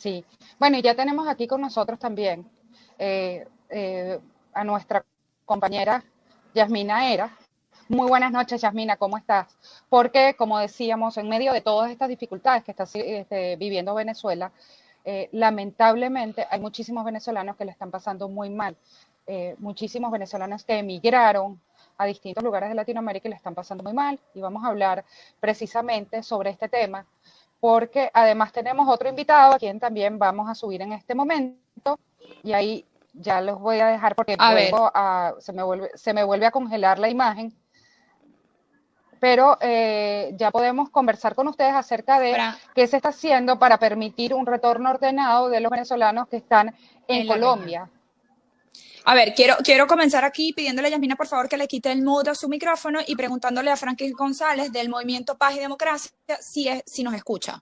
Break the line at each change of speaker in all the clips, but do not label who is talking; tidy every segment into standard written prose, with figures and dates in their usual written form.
Sí. Bueno, y ya tenemos aquí con nosotros también eh, a nuestra compañera Yasmina Era. Muy buenas noches, Yasmina, ¿cómo estás? Porque, como decíamos, en medio de todas estas dificultades que está viviendo Venezuela, lamentablemente hay muchísimos venezolanos que le están pasando muy mal. Muchísimos venezolanos que emigraron a distintos lugares de Latinoamérica y le están pasando muy mal. Y vamos a hablar precisamente sobre este tema, porque además tenemos otro invitado a quien también vamos a subir en este momento. Y ahí ya los voy a dejar porque
A ver,
se me vuelve a congelar la imagen, pero ya podemos conversar con ustedes acerca de
Fran,
qué se está haciendo para permitir un retorno ordenado de los venezolanos que están en
en la región.
Colombia.
A ver, quiero comenzar aquí pidiéndole a Yasmina, por favor, que le quite el mute a su micrófono y preguntándole a Franklin González del Movimiento Paz y Democracia si nos escucha.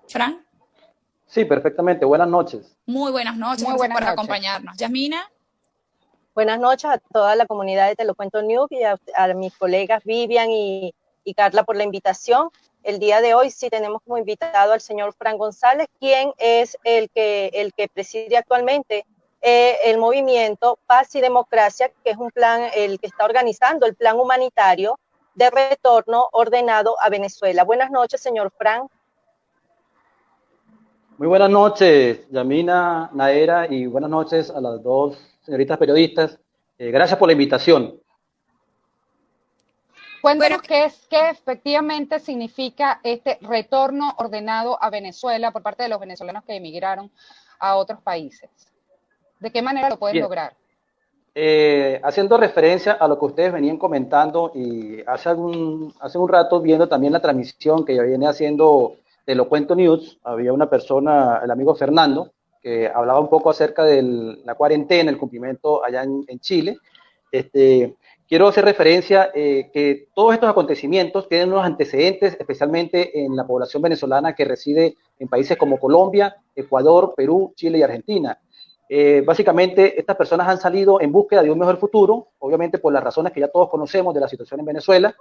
Fran,
Sí, perfectamente. Buenas noches.
muy buenas noches,
Muy
gracias
buenas
por
noches.
acompañarnos. Yasmina,
Buenas noches a toda la comunidad de Te lo cuento News y a mis colegas Vivian y Carla por la invitación. El día de hoy sí tenemos como invitado al señor Fran González, quien es el que preside actualmente el movimiento Paz y Democracia, que es un plan, el que está organizando el plan humanitario de retorno ordenado a Venezuela. Buenas noches, señor Fran.
Muy buenas noches, Yamina, Naera, y buenas noches a las dos señoritas periodistas. Gracias por la invitación.
bueno,
Cuéntanos qué efectivamente significa este retorno ordenado a Venezuela por parte de los venezolanos que emigraron a otros países. ¿De qué manera lo pueden
Bien,
lograr?
haciendo referencia a lo que ustedes venían comentando y hace un rato viendo también la transmisión que yo viene haciendo de Lo Cuento News, había una persona, el amigo Fernando, que hablaba un poco acerca de la cuarentena, el cumplimiento allá en Chile. Este, quiero hacer referencia que todos estos acontecimientos tienen unos antecedentes, especialmente en la población venezolana que reside en países como Colombia, Ecuador, Perú, Chile y Argentina. Básicamente, estas personas han salido en búsqueda de un mejor futuro, obviamente por las razones que ya todos conocemos de la situación en Venezuela,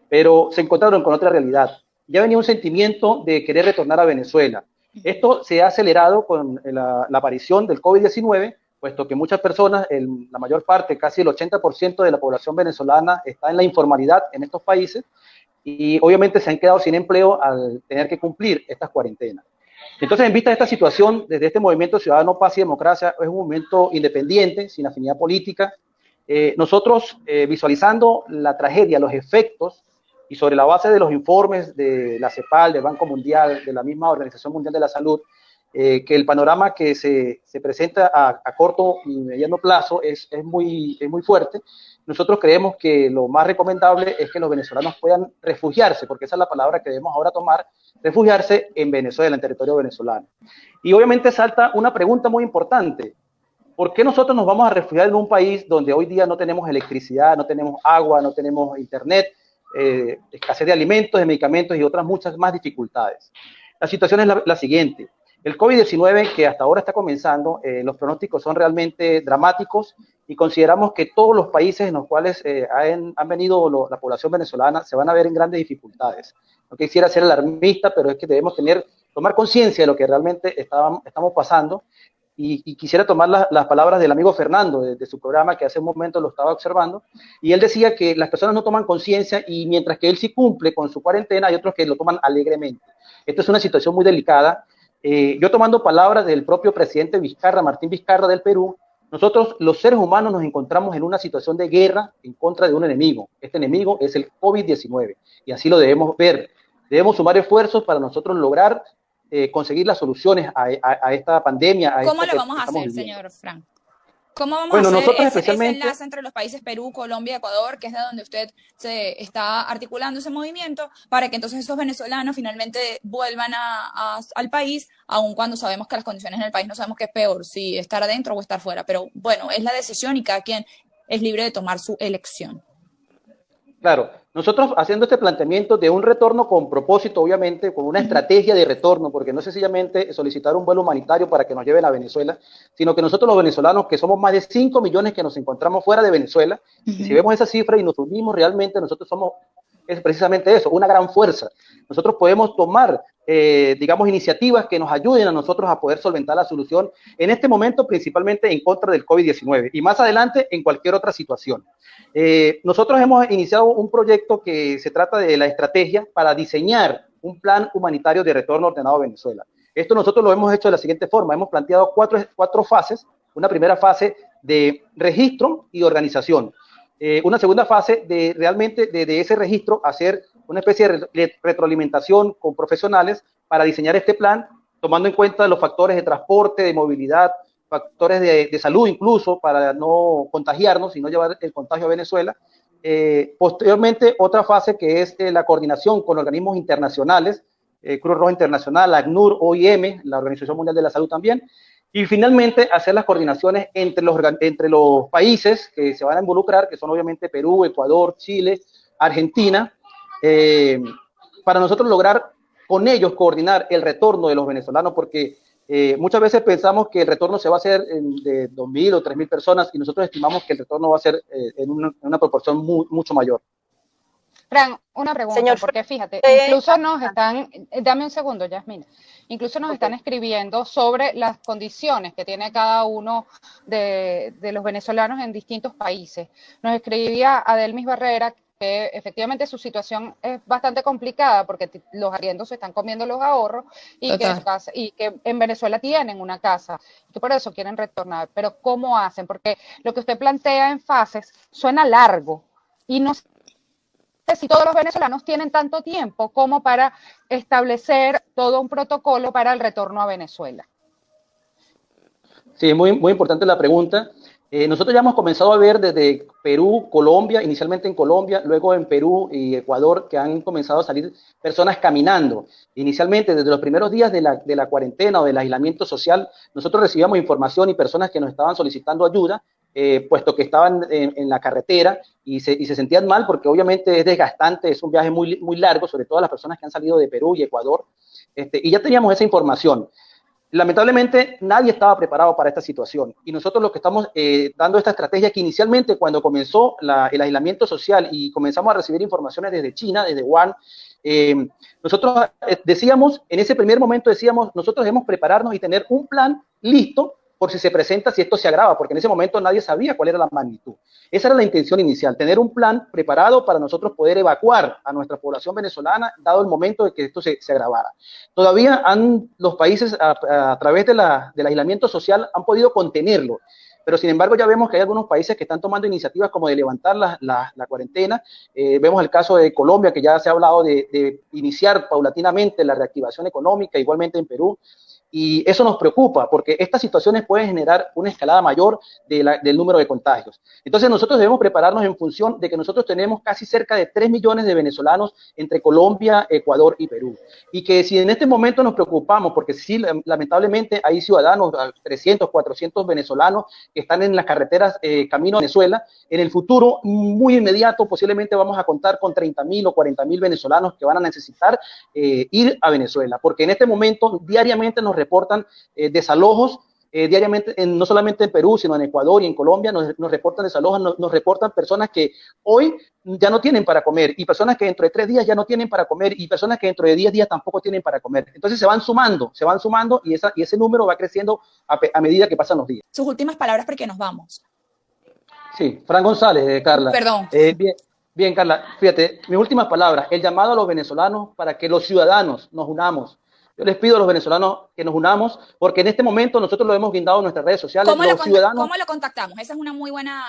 pero se encontraron con otra realidad. Ya venía un sentimiento de querer retornar a Venezuela. Esto se ha acelerado con la aparición del COVID-19, puesto que muchas personas, la mayor parte, casi el 80% de la población venezolana está en la informalidad en estos países y obviamente se han quedado sin empleo al tener que cumplir estas cuarentenas. Entonces, en vista de esta situación, desde este Movimiento Ciudadano Paz y Democracia, es un movimiento independiente, sin afinidad política. Nosotros, visualizando la tragedia, los efectos, y sobre la base de los informes de la CEPAL, del Banco Mundial, de la misma Organización Mundial de la Salud, que el panorama que se presenta a corto y mediano plazo es muy fuerte. Nosotros creemos que lo más recomendable es que los venezolanos puedan refugiarse, porque esa es la palabra que debemos ahora tomar, refugiarse en Venezuela, en territorio venezolano. Y obviamente salta una pregunta muy importante. ¿Por qué nosotros nos vamos a refugiar en un país donde hoy día no tenemos electricidad, no tenemos agua, no tenemos internet, escasez de alimentos, de medicamentos y otras muchas más dificultades? La situación es la siguiente. El COVID-19, que hasta ahora está comenzando, los pronósticos son realmente dramáticos y consideramos que todos los países en los cuales han venido la población venezolana se van a ver en grandes dificultades. No quisiera ser alarmista, pero es que debemos tomar conciencia de lo que realmente estamos pasando y quisiera tomar las palabras del amigo Fernando de su programa, que hace un momento lo estaba observando, y él decía que las personas no toman conciencia y mientras que él sí cumple con su cuarentena, hay otros que lo toman alegremente. Esto es una situación muy delicada. Yo tomando palabras del propio presidente Vizcarra, Martín Vizcarra del Perú, nosotros los seres humanos nos encontramos en una situación de guerra en contra de un enemigo. Este enemigo es el COVID-19 y así lo debemos ver. Debemos sumar esfuerzos para nosotros lograr conseguir las soluciones a esta pandemia, a
¿cómo
esto
lo
que
vamos a
estamos
hacer,
viviendo.
señor Frank? ¿Cómo vamos a
Bueno,
hacer
nosotros
ese
especialmente,
enlace entre los países Perú, Colombia, Ecuador, que es de donde usted se está articulando ese movimiento, para que entonces esos venezolanos finalmente vuelvan al país, aun cuando sabemos que las condiciones en el país no sabemos qué es peor, si estar adentro o estar fuera? Pero bueno, es la decisión y cada quien es libre de tomar su elección.
claro, nosotros haciendo este planteamiento de un retorno con propósito, obviamente, con una estrategia de retorno, porque no es sencillamente solicitar un vuelo humanitario para que nos lleven a Venezuela, sino que nosotros los venezolanos, que somos más de 5 millones que nos encontramos fuera de Venezuela, y si vemos esa cifra y nos unimos realmente, nosotros somos es precisamente eso, una gran fuerza. Nosotros podemos tomar, digamos, iniciativas que nos ayuden a nosotros a poder solventar la solución en este momento, principalmente en contra del COVID-19 y más adelante en cualquier otra situación. Nosotros hemos iniciado un proyecto que se trata de la estrategia para diseñar un plan humanitario de retorno ordenado a Venezuela. Esto nosotros lo hemos hecho de la siguiente forma. Hemos planteado cuatro fases. Una primera fase de registro y organización. Una segunda fase de realmente de ese registro hacer una especie de retroalimentación con profesionales para diseñar este plan, tomando en cuenta los factores de transporte, de movilidad, factores de salud incluso, para no contagiarnos y no llevar el contagio a Venezuela. Posteriormente, otra fase que es la coordinación con organismos internacionales, Cruz Roja Internacional, ACNUR, OIM, la Organización Mundial de la Salud también, y finalmente hacer las coordinaciones entre los países que se van a involucrar, que son obviamente Perú, Ecuador, Chile, Argentina, para nosotros lograr con ellos coordinar el retorno de los venezolanos, porque muchas veces pensamos que el retorno se va a hacer de 2.000 o 3.000 personas y nosotros estimamos que el retorno va a ser en una proporción mucho mayor.
Fran, una pregunta,
Señor,
porque fíjate, incluso nos están, dame un segundo, Yasmina, incluso nos están escribiendo sobre las condiciones que tiene cada uno de los venezolanos en distintos países. Nos escribía Adelmis Barrera que efectivamente su situación es bastante complicada porque los arriendos se están comiendo los ahorros y que en Venezuela tienen una casa y que por eso quieren retornar. Pero ¿cómo hacen? Porque lo que usted plantea en fases suena largo y no si todos los venezolanos tienen tanto tiempo como para establecer todo un protocolo para el retorno a Venezuela.
Sí, muy importante la pregunta. Nosotros ya hemos comenzado a ver desde Perú, Colombia, inicialmente en Colombia, luego en Perú y Ecuador, que han comenzado a salir personas caminando. Inicialmente, desde los primeros días de la cuarentena o del aislamiento social, nosotros recibíamos información y personas que nos estaban solicitando ayuda, puesto que estaban en la carretera y se sentían mal porque obviamente es desgastante, es un viaje muy largo, sobre todo las personas que han salido de Perú y Ecuador, y ya teníamos esa información. Lamentablemente nadie estaba preparado para esta situación y nosotros lo que estamos dando esta estrategia que inicialmente cuando comenzó el aislamiento social y comenzamos a recibir informaciones desde China, desde Wuhan, nosotros decíamos, en ese primer momento decíamos, nosotros debemos prepararnos y tener un plan listo por si se presenta, si esto se agrava, porque en ese momento nadie sabía cuál era la magnitud. Esa era la intención inicial, tener un plan preparado para nosotros poder evacuar a nuestra población venezolana, dado el momento de que esto se agravara. Todavía los países, a través del aislamiento social, han podido contenerlo, pero sin embargo ya vemos que hay algunos países que están tomando iniciativas como de levantar la cuarentena. Vemos el caso de Colombia, que ya se ha hablado de iniciar paulatinamente la reactivación económica, igualmente en Perú. Y eso nos preocupa porque estas situaciones pueden generar una escalada mayor del número de contagios. Entonces nosotros debemos prepararnos en función de que nosotros tenemos casi cerca de 3 millones de venezolanos entre Colombia, Ecuador y Perú. Y que si en este momento nos preocupamos, porque sí, lamentablemente hay ciudadanos, 300, 400 venezolanos que están en las carreteras camino a Venezuela, en el futuro muy inmediato posiblemente vamos a contar con 30.000 o 40.000 venezolanos que van a necesitar ir a Venezuela. Porque en este momento diariamente nos reportan desalojos diariamente, no solamente en Perú, sino en Ecuador y en Colombia, nos reportan desalojos, nos reportan personas que hoy ya no tienen para comer, y personas que dentro de 3 días ya no tienen para comer, y personas que dentro de 10 días tampoco tienen para comer. Entonces se van sumando, y ese número va creciendo a medida que pasan los días.
Sus últimas palabras porque nos vamos.
Sí, Fran González, Carla.
Perdón.
Bien, Carla, fíjate, mis últimas palabras, el llamado a los venezolanos para que los ciudadanos nos unamos. Yo les pido a los venezolanos que nos unamos, porque en este momento nosotros lo hemos guindado en nuestras redes sociales.
¿Cómo lo contactamos? Esa es una muy buena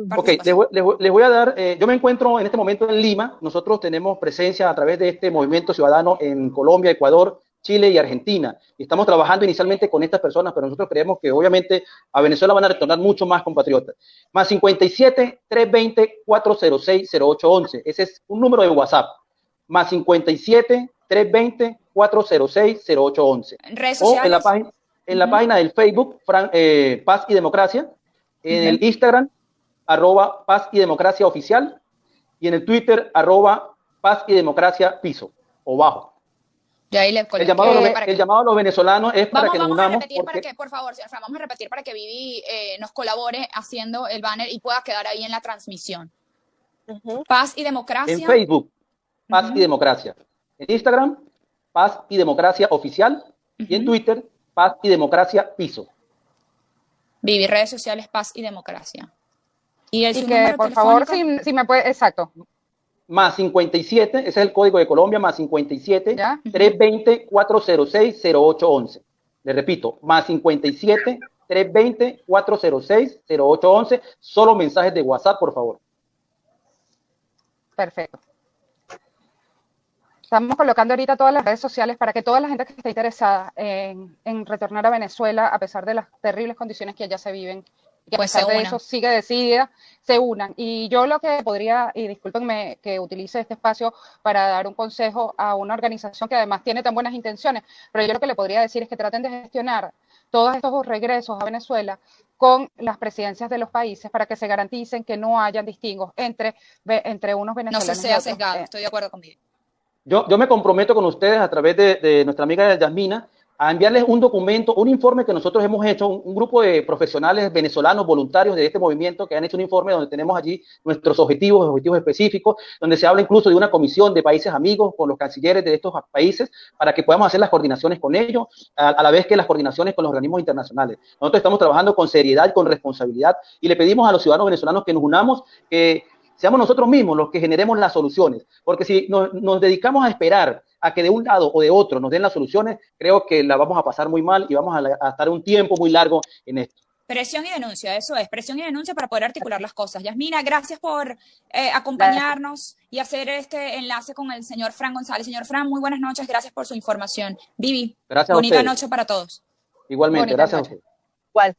participación.
Ok, les voy a dar, yo me encuentro en este momento en Lima. Nosotros tenemos presencia a través de este movimiento ciudadano en Colombia, Ecuador, Chile y Argentina. Y estamos trabajando inicialmente con estas personas, pero nosotros creemos que obviamente a Venezuela van a retornar mucho más compatriotas. Más 57 320 406 0811. Ese es un número de WhatsApp. Más 57 320 406 0811.
¿Redes sociales?
O en la página del Facebook, Paz y Democracia, en el Instagram, @Paz y Democracia Oficial, y en el Twitter, @Paz y Democracia Piso o Bajo. El llamado a los venezolanos es para que nos unamos.
Por favor, señor Fran, vamos a repetir para que Vivi nos colabore haciendo el banner y pueda quedar ahí en la transmisión. Paz y Democracia.
En Facebook. Paz y Democracia. En Instagram, Paz y Democracia Oficial. Y en Twitter, Paz y Democracia Piso.
Vivi, redes sociales, Paz y Democracia. Y
Y que, por favor, si me puede, exacto.
Más 57, ese es el código de Colombia, más 57,
¿Ya?
320-406-0811. Le repito, más 57, 320-406-0811. Solo mensajes de WhatsApp, por favor.
Perfecto. Estamos colocando ahorita todas las redes sociales para que toda la gente que esté interesada en retornar a Venezuela, a pesar de las terribles condiciones que allá se viven, y que
Pues
a pesar
se
de
unan.
eso sigue decidida, se unan. Y yo lo que podría, y discúlpenme que utilice este espacio para dar un consejo a una organización que además tiene tan buenas intenciones, pero yo lo que le podría decir es que traten de gestionar todos estos regresos a Venezuela con las presidencias de los países para que se garanticen que no hayan distingos entre unos
No
venezolanos
se
y
sea
otros.
sesgado, estoy de acuerdo con Vivi.
Yo me comprometo con ustedes a través de nuestra amiga Yasmina a enviarles un documento, un informe que nosotros hemos hecho, un grupo de profesionales venezolanos voluntarios de este movimiento que han hecho un informe donde tenemos allí nuestros objetivos específicos, donde se habla incluso de una comisión de países amigos con los cancilleres de estos países para que podamos hacer las coordinaciones con ellos, a la vez que las coordinaciones con los organismos internacionales. Nosotros estamos trabajando con seriedad, con responsabilidad y le pedimos a los ciudadanos venezolanos que nos unamos, que seamos nosotros mismos los que generemos las soluciones, porque si nos dedicamos a esperar a que de un lado o de otro nos den las soluciones, creo que la vamos a pasar muy mal y vamos a estar un tiempo muy largo en esto.
Presión y denuncia, eso es, presión y denuncia para poder articular las cosas. Yasmina, gracias por acompañarnos y hacer este enlace con el señor Fran González. Señor Fran, muy buenas noches, gracias por su información. Vivi,
Gracias
bonita
a ustedes.
noche para todos.
Igualmente,
Bonita
gracias
noche.
a ustedes.
Igual.